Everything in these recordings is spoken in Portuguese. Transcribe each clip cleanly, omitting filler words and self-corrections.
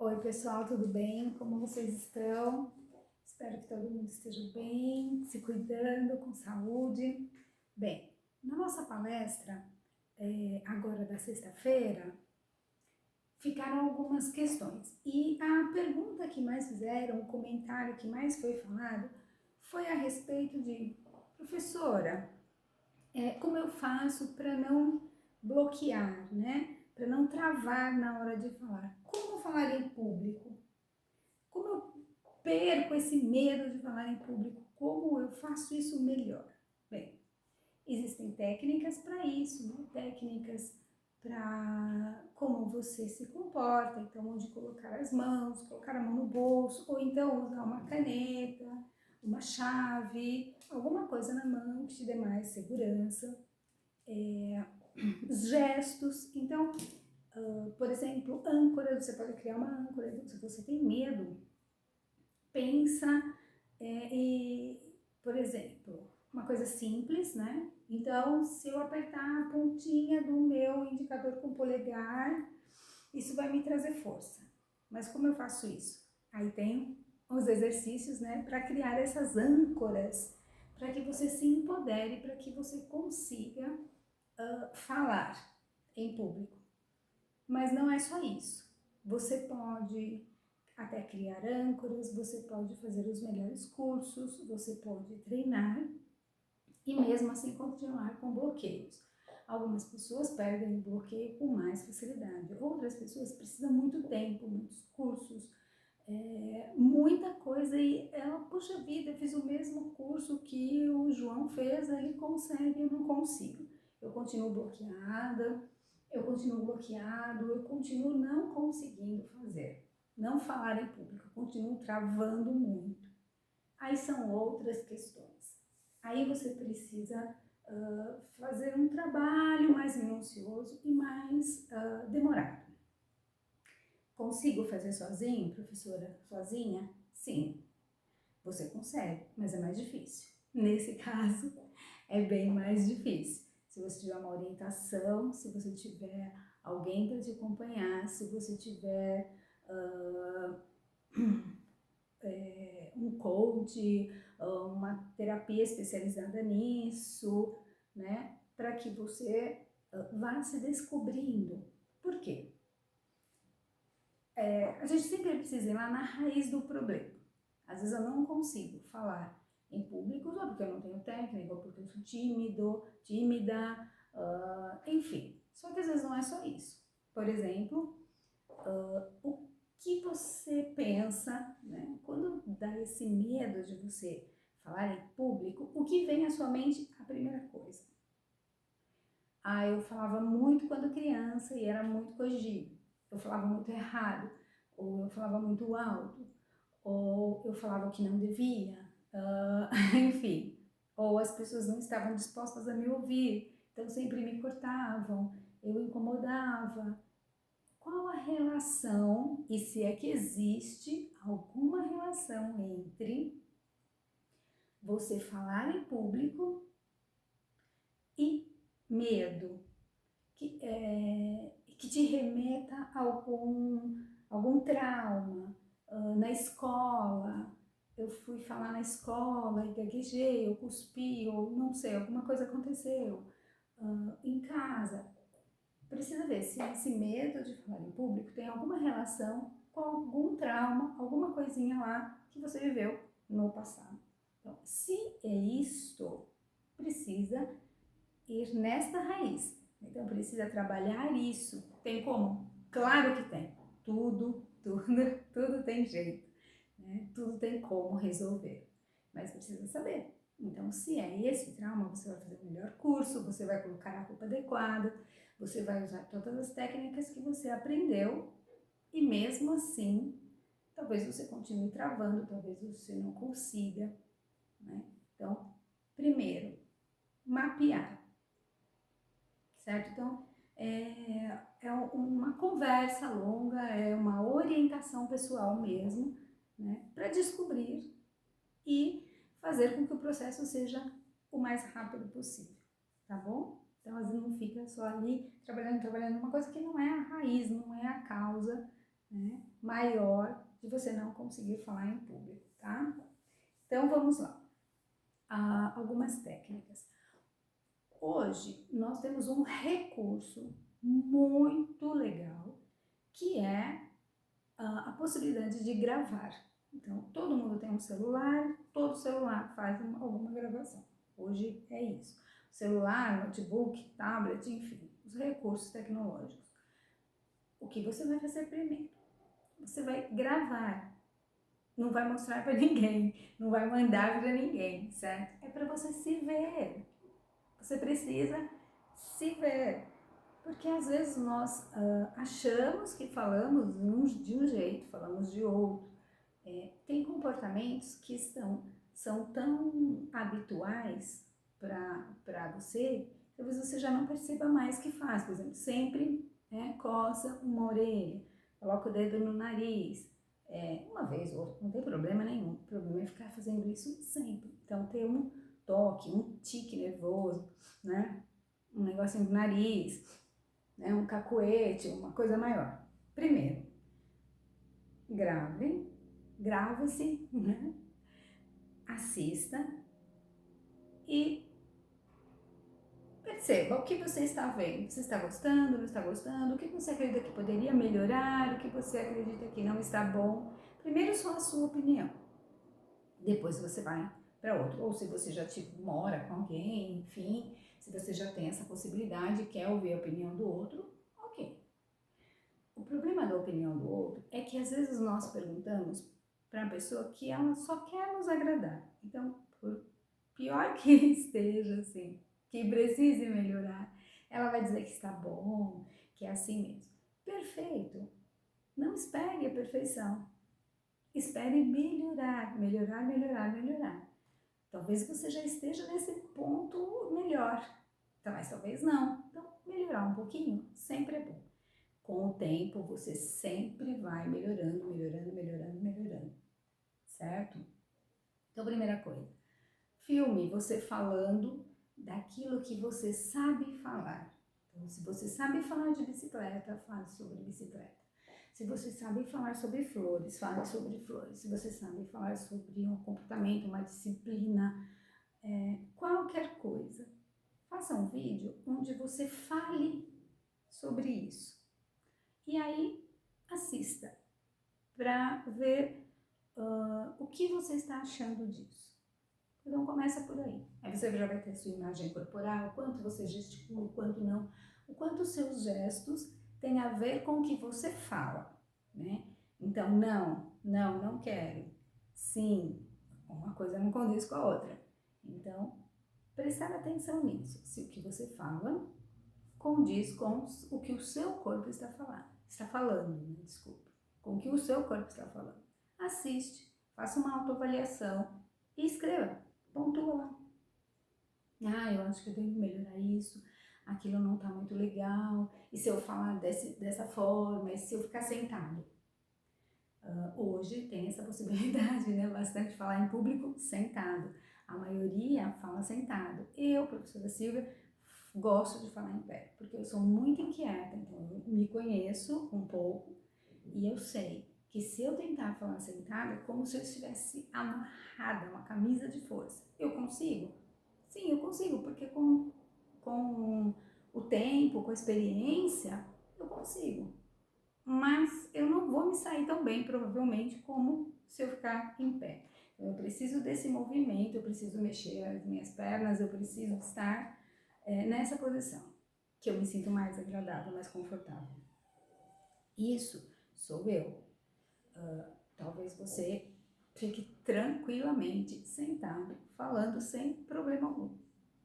Oi pessoal, tudo bem? Como vocês estão? Espero que todo mundo esteja bem, se cuidando, com saúde. Bem, na nossa palestra, agora da sexta-feira, ficaram algumas questões. E a pergunta que mais fizeram, o comentário que mais foi falado, foi a respeito de: professora, como eu faço para não bloquear, né? Para não travar na hora de falar? Como falar em público? Como eu perco esse medo de falar em público? Como eu faço isso melhor? Bem, existem técnicas para isso, né? Técnicas para como você se comporta, então onde colocar as mãos, colocar a mão no bolso, ou então usar uma caneta, uma chave, alguma coisa na mão que te dê mais segurança. Os gestos, então, por exemplo, âncora, você pode criar uma âncora, se você tem medo, pensa por exemplo, uma coisa simples, né? Então, se eu apertar a pontinha do meu indicador com o polegar, isso vai me trazer força. Mas como eu faço isso? Aí tem os exercícios, né, para criar essas âncoras, para que você se empodere, para que você consiga falar em público. Mas não é só isso. Você pode até criar âncoras, você pode fazer os melhores cursos, você pode treinar e mesmo assim continuar com bloqueios. Algumas pessoas perdem o bloqueio com mais facilidade, outras pessoas precisam muito tempo, muitos cursos, muita coisa e ela, puxa vida, eu fiz o mesmo curso que o João fez, ele consegue, eu não consigo. Eu continuo bloqueada, eu continuo bloqueado, eu continuo não conseguindo fazer. Não falar em público, eu continuo travando muito. Aí são outras questões. Aí você precisa fazer um trabalho mais minucioso e mais demorado. Consigo fazer sozinho, professora? Sozinha? Sim, você consegue, mas é mais difícil. Nesse caso, é bem mais difícil. Se você tiver uma orientação, se você tiver alguém para te acompanhar, se você tiver um coach, uma terapia especializada nisso, né? Para que você vá se descobrindo. Por quê? A gente sempre precisa ir lá na raiz do problema. Às vezes eu não consigo falar em público, ou porque eu não tenho técnica, ou porque eu sou tímida, enfim. Só que às vezes não é só isso. Por exemplo, o que você pensa, né? Quando dá esse medo de você falar em público, o que vem à sua mente? A primeira coisa. Eu falava muito quando criança e era muito corrigido. Eu falava muito errado, ou eu falava muito alto, ou eu falava o que não devia, enfim. Ou as pessoas não estavam dispostas a me ouvir, então sempre me cortavam, eu incomodava. Qual a relação, e se é que existe alguma relação entre você falar em público e medo, que te remeta a algum trauma? Na escola, eu fui falar na escola e gaguejei, eu cuspi, ou não sei, alguma coisa aconteceu. Em casa, precisa ver se esse medo de falar em público tem alguma relação com algum trauma, alguma coisinha lá que você viveu no passado. Então, se é isto, precisa ir nesta raiz. Então, precisa trabalhar isso. Tem como? Claro que tem. Tudo tem jeito. Né? Tudo tem como resolver. Mas precisa saber. Então, se é esse trauma, você vai fazer o melhor curso, você vai colocar a roupa adequada, você vai usar todas as técnicas que você aprendeu e mesmo assim, talvez você continue travando, talvez você não consiga. Né? Então, primeiro, mapear, certo? Então, é uma conversa longa, é uma orientação pessoal mesmo, né? Para descobrir e fazer com que o processo seja o mais rápido possível, tá bom? Então, às vezes não fica só ali trabalhando uma coisa que não é a raiz, não é a causa, né? maior de você não conseguir falar em público, tá? Então, vamos lá. Algumas técnicas. Hoje, nós temos um recurso muito legal, que é a possibilidade de gravar. Então, todo mundo tem um celular, todo celular faz alguma gravação. Hoje é isso. Celular, notebook, tablet, enfim, os recursos tecnológicos. O que você vai fazer primeiro? Você vai gravar. Não vai mostrar para ninguém, não vai mandar para ninguém, certo? É para você se ver. Você precisa se ver. Porque às vezes nós achamos que falamos de um jeito, falamos de outro. Tem comportamentos que são tão habituais para você, talvez você já não perceba mais que faz. Por exemplo, sempre coça uma orelha, coloca o dedo no nariz, uma vez ou outra, não tem problema nenhum. O problema é ficar fazendo isso sempre. Então, ter um toque, um tique nervoso, né? Um negocinho no nariz, né? Um cacuete, uma coisa maior. Primeiro, grave-se, né? Assista e perceba o que você está vendo. Você está gostando, não está gostando? O que você acredita que poderia melhorar? O que você acredita que não está bom? Primeiro só a sua opinião. Depois você vai para outro. Ou se você já mora com alguém, enfim, se você já tem essa possibilidade, quer ouvir a opinião do outro, ok. O problema da opinião do outro é que às vezes nós perguntamos para a pessoa que ela só quer nos agradar. Então, por pior que esteja, assim, que precise melhorar, ela vai dizer que está bom, que é assim mesmo. Perfeito. Não espere a perfeição. Espere melhorar, melhorar, melhorar, melhorar. Talvez você já esteja nesse ponto melhor, mas talvez não. Então, melhorar um pouquinho sempre é bom. Com o tempo, você sempre vai melhorando, melhorando, melhorando, melhorando, certo? Então, primeira coisa, filme você falando daquilo que você sabe falar. Então, se você sabe falar de bicicleta, fale sobre bicicleta. Se você sabe falar sobre flores, fale sobre flores. Se você sabe falar sobre um comportamento, uma disciplina, qualquer coisa, faça um vídeo onde você fale sobre isso. E aí, assista para ver o que você está achando disso. Então, começa por aí. Aí você já vai ter sua imagem corporal, o quanto você gesticula, o quanto não, o quanto os seus gestos têm a ver com o que você fala, né? Então, não quero. Sim, uma coisa não condiz com a outra. Então, prestar atenção nisso. Se o que você fala condiz com o que o seu corpo está falando, né? Desculpa, com o que o seu corpo está falando. Assiste, faça uma autoavaliação e escreva, pontua lá. Eu acho que eu tenho que melhorar isso, aquilo não está muito legal, e se eu falar dessa forma, e se eu ficar sentado? Hoje tem essa possibilidade, né? Bastante falar em público sentado. A maioria fala sentado. Eu, professora Silvia, gosto de falar em pé, porque eu sou muito inquieta, então eu me conheço um pouco e eu sei que se eu tentar falar sentada, é como se eu estivesse amarrada, uma camisa de força. Eu consigo? Sim, eu consigo, porque com o tempo, com a experiência, eu consigo. Mas eu não vou me sair tão bem, provavelmente, como se eu ficar em pé. Eu preciso desse movimento, eu preciso mexer as minhas pernas, eu preciso estar nessa posição, que eu me sinto mais agradável, mais confortável. Isso sou eu. Talvez você fique tranquilamente sentado, falando sem problema algum,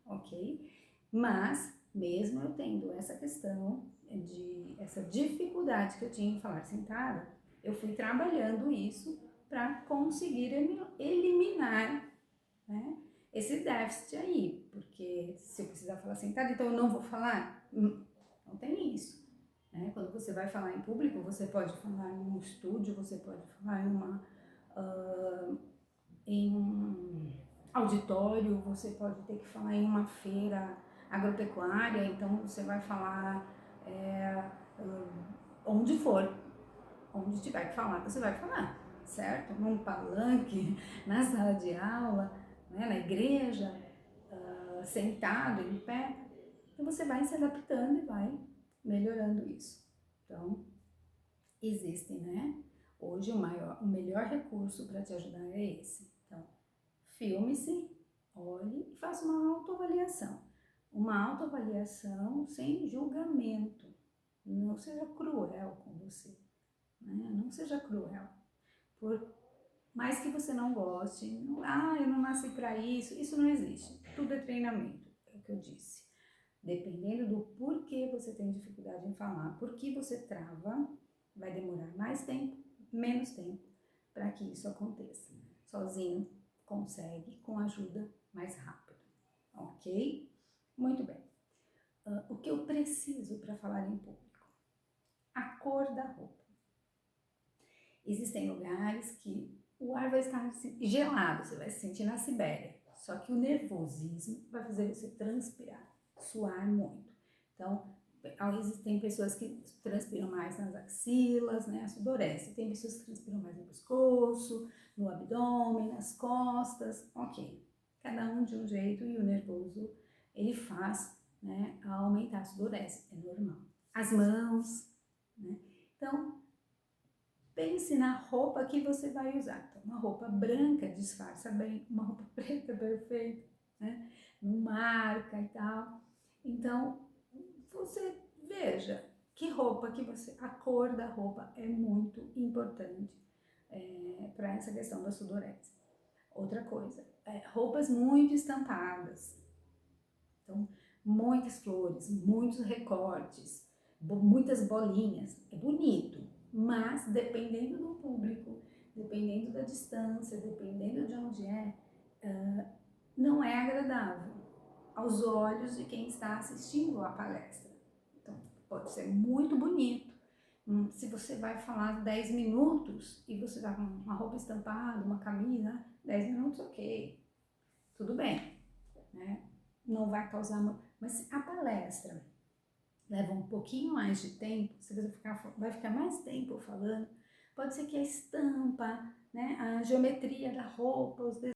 ok? Mas, mesmo eu tendo essa questão essa dificuldade que eu tinha em falar sentada, eu fui trabalhando isso para conseguir eliminar, né, esse déficit aí, porque se eu precisar falar sentada, então eu não vou falar? Não tem isso. Né? Quando você vai falar em público, você pode falar em um estúdio, você pode falar em um auditório, você pode ter que falar em uma feira agropecuária, então você vai falar onde for. onde tiver que falar, você vai falar, certo? Num palanque, na sala de aula, né, na igreja, sentado, em pé. Então você vai se adaptando e vai melhorando isso. Então, existem, né? Hoje o melhor recurso para te ajudar é esse. Então, filme-se, olhe e faça uma autoavaliação. Uma autoavaliação sem julgamento. Não seja cruel com você, né? Não seja cruel. Por mais que você não goste, eu não nasci para isso não existe. Tudo é treinamento, é o que eu disse. Dependendo do porquê você tem dificuldade em falar, por que você trava, vai demorar mais tempo, menos tempo para que isso aconteça. Sozinho consegue, com ajuda mais rápido, ok? Muito bem. O que eu preciso para falar em público? A cor da roupa. Existem lugares que o ar vai estar gelado, você vai se sentir na Sibéria. Só que o nervosismo vai fazer você transpirar, suar muito. Então, tem pessoas que transpiram mais nas axilas, né, a sudorese. Tem pessoas que transpiram mais no pescoço, no abdômen, nas costas, ok. Cada um de um jeito e o nervoso, ele faz, né, aumentar a sudorese, é normal. As mãos, né. Então, pense na roupa que você vai usar. Então, uma roupa branca disfarça bem, uma roupa preta perfeita, né? Não marca e tal. Então, você veja que roupa que você... A cor da roupa é muito importante para essa questão da sudorese. Outra coisa, roupas muito estampadas. Então, muitas flores, muitos recortes, muitas bolinhas. É bonito, mas dependendo do público, dependendo da distância, dependendo de onde não é agradável aos olhos de quem está assistindo à palestra. Então, pode ser muito bonito. Se você vai falar 10 minutos e você está com uma roupa estampada, uma camisa, 10 minutos, ok, tudo bem, né? Não vai causar... Mas se a palestra leva um pouquinho mais de tempo, se você vai ficar mais tempo falando, pode ser que a estampa, né, a geometria da roupa, os